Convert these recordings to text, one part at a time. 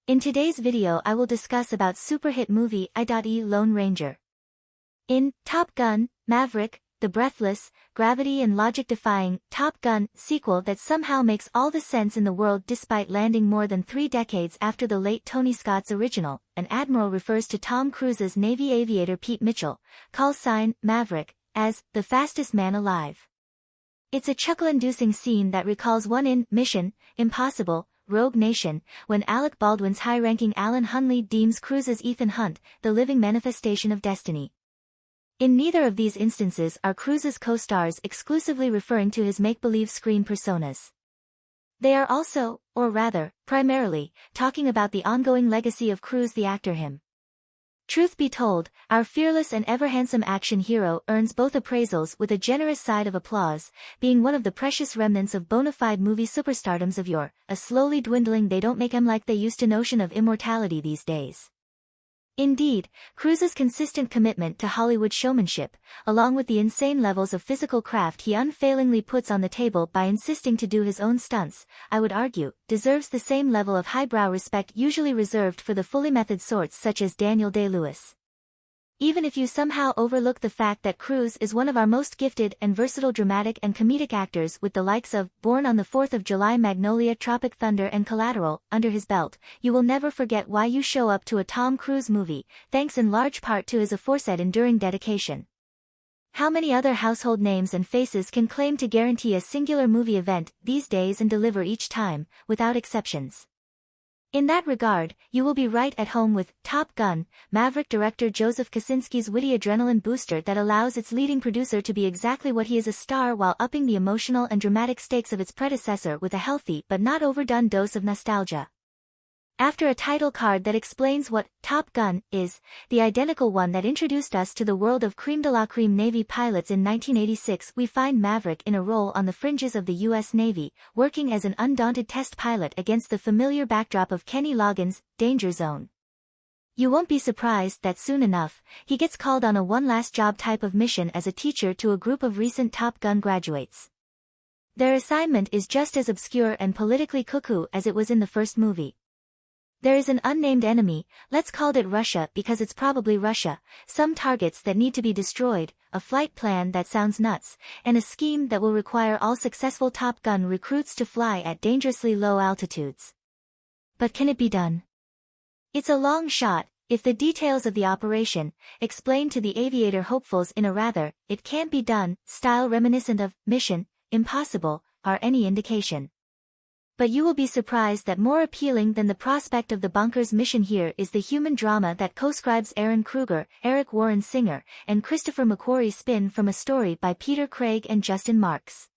In today's video I will discuss about super hit movie I.E. Lone Ranger. In Top Gun, Maverick, the breathless, gravity and logic-defying Top Gun sequel that somehow makes all the sense in the world despite landing more than 3 decades after the late Tony Scott's original, an admiral refers to Tom Cruise's Navy aviator Pete Mitchell, call sign Maverick, as the fastest man alive. It's a chuckle-inducing scene that recalls one in Mission Impossible, Rogue Nation, when Alec Baldwin's high-ranking Alan Hunley deems Cruise as Ethan Hunt, the living manifestation of destiny. In neither of these instances are Cruise's co-stars exclusively referring to his make-believe screen personas. They are also, or rather, primarily, talking about the ongoing legacy of Cruise the actor him. Truth be told, our fearless and ever-handsome action hero earns both appraisals with a generous side of applause, being one of the precious remnants of bona fide movie superstardoms of yore, a slowly dwindling they don't make 'em like they used to notion of immortality these days. Indeed, Cruise's consistent commitment to Hollywood showmanship, along with the insane levels of physical craft he unfailingly puts on the table by insisting to do his own stunts, I would argue, deserves the same level of highbrow respect usually reserved for the fully method sorts such as Daniel Day-Lewis. Even if you somehow overlook the fact that Cruise is one of our most gifted and versatile dramatic and comedic actors with the likes of Born on the 4th of July, Magnolia, Tropic Thunder and Collateral under his belt, you will never forget why you show up to a Tom Cruise movie, thanks in large part to his aforesaid enduring dedication. How many other household names and faces can claim to guarantee a singular movie event these days and deliver each time, without exceptions? In that regard, you will be right at home with Top Gun, Maverick director Joseph Kosinski's witty adrenaline booster that allows its leading producer to be exactly what he is, a star, while upping the emotional and dramatic stakes of its predecessor with a healthy but not overdone dose of nostalgia. After a title card that explains what Top Gun is, the identical one that introduced us to the world of creme de la creme Navy pilots in 1986, we find Maverick in a role on the fringes of the U.S. Navy, working as an undaunted test pilot against the familiar backdrop of Kenny Loggins' Danger Zone. You won't be surprised that soon enough, he gets called on a one-last-job type of mission as a teacher to a group of recent Top Gun graduates. Their assignment is just as obscure and politically cuckoo as it was in the first movie. There is an unnamed enemy, let's call it Russia because it's probably Russia, some targets that need to be destroyed, a flight plan that sounds nuts, and a scheme that will require all successful Top Gun recruits to fly at dangerously low altitudes. But can it be done? It's a long shot, if the details of the operation, explained to the aviator hopefuls in a rather, it can't be done, style reminiscent of Mission Impossible, are any indication. But you will be surprised that more appealing than the prospect of the bonkers mission here is the human drama that co-scribes Aaron Kruger, Eric Warren Singer, and Christopher McQuarrie spin from a story by Peter Craig and Justin Marks.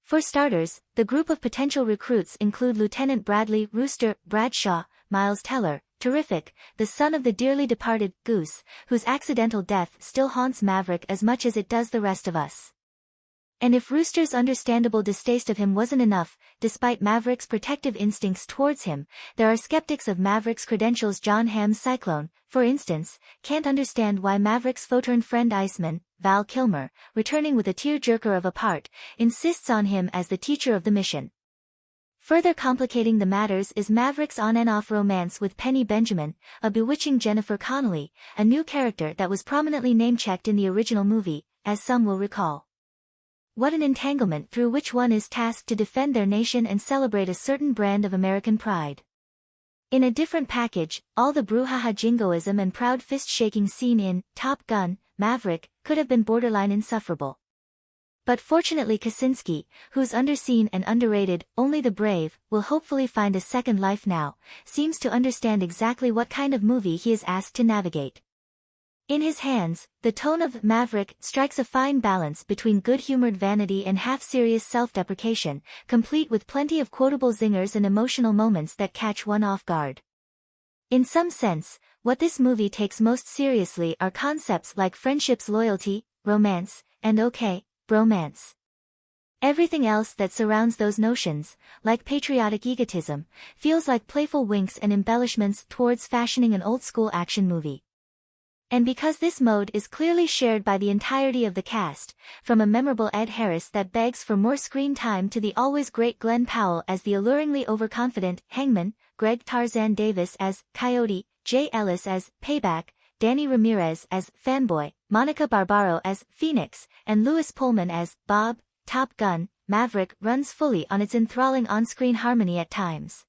For starters, the group of potential recruits include Lieutenant Bradley Rooster Bradshaw, Miles Teller, terrific, the son of the dearly departed Goose, whose accidental death still haunts Maverick as much as it does the rest of us. And if Rooster's understandable distaste of him wasn't enough, despite Maverick's protective instincts towards him, there are skeptics of Maverick's credentials. Jon Hamm's Cyclone, for instance, can't understand why Maverick's photurned friend Iceman, Val Kilmer, returning with a tearjerker of a part, insists on him as the teacher of the mission. Further complicating the matters is Maverick's on-and-off romance with Penny Benjamin, a bewitching Jennifer Connelly, a new character that was prominently name-checked in the original movie, as some will recall. What an entanglement through which one is tasked to defend their nation and celebrate a certain brand of American pride. In a different package, all the brouhaha jingoism and proud fist-shaking scene in Top Gun, Maverick, could have been borderline insufferable. But fortunately Kosinski, who's underseen and underrated, only the brave, will hopefully find a second life now, seems to understand exactly what kind of movie he is asked to navigate. In his hands, the tone of Maverick strikes a fine balance between good-humored vanity and half-serious self-deprecation, complete with plenty of quotable zingers and emotional moments that catch one off guard. In some sense, what this movie takes most seriously are concepts like friendship's loyalty, romance, and bromance. Everything else that surrounds those notions, like patriotic egotism, feels like playful winks and embellishments towards fashioning an old-school action movie. And because this mode is clearly shared by the entirety of the cast, from a memorable Ed Harris that begs for more screen time to the always great Glen Powell as the alluringly overconfident Hangman, Greg Tarzan Davis as Coyote, Jay Ellis as Payback, Danny Ramirez as Fanboy, Monica Barbaro as Phoenix, and Louis Pullman as Bob. Top Gun, Maverick runs fully on its enthralling on-screen harmony at times.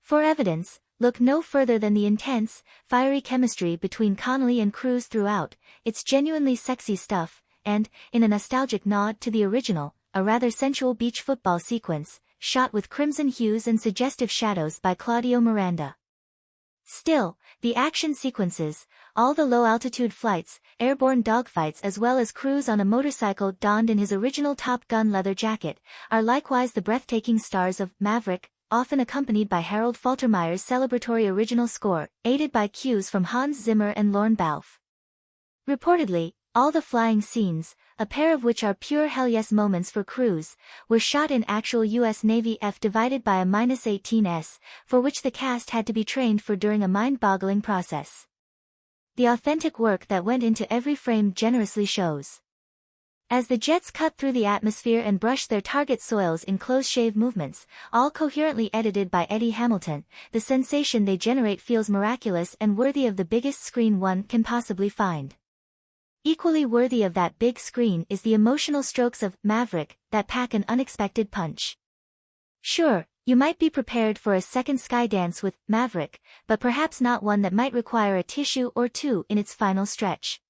For evidence, look no further than the intense, fiery chemistry between Connelly and Cruise throughout. It's genuinely sexy stuff, and, in a nostalgic nod to the original, a rather sensual beach football sequence, shot with crimson hues and suggestive shadows by Claudio Miranda. Still, the action sequences, all the low-altitude flights, airborne dogfights as well as Cruise on a motorcycle donned in his original Top Gun leather jacket, are likewise the breathtaking stars of Maverick, often accompanied by Harold Faltermeyer's celebratory original score, aided by cues from Hans Zimmer and Lorne Balfe. Reportedly, all the flying scenes, a pair of which are pure hell yes moments for Cruise, were shot in actual US Navy F divided by a -18s, for which the cast had to be trained for during a mind-boggling process. The authentic work that went into every frame generously shows. As the jets cut through the atmosphere and brush their target soils in close-shave movements, all coherently edited by Eddie Hamilton, the sensation they generate feels miraculous and worthy of the biggest screen one can possibly find. Equally worthy of that big screen is the emotional strokes of Maverick that pack an unexpected punch. Sure, you might be prepared for a second Skydance with Maverick, but perhaps not one that might require a tissue or two in its final stretch.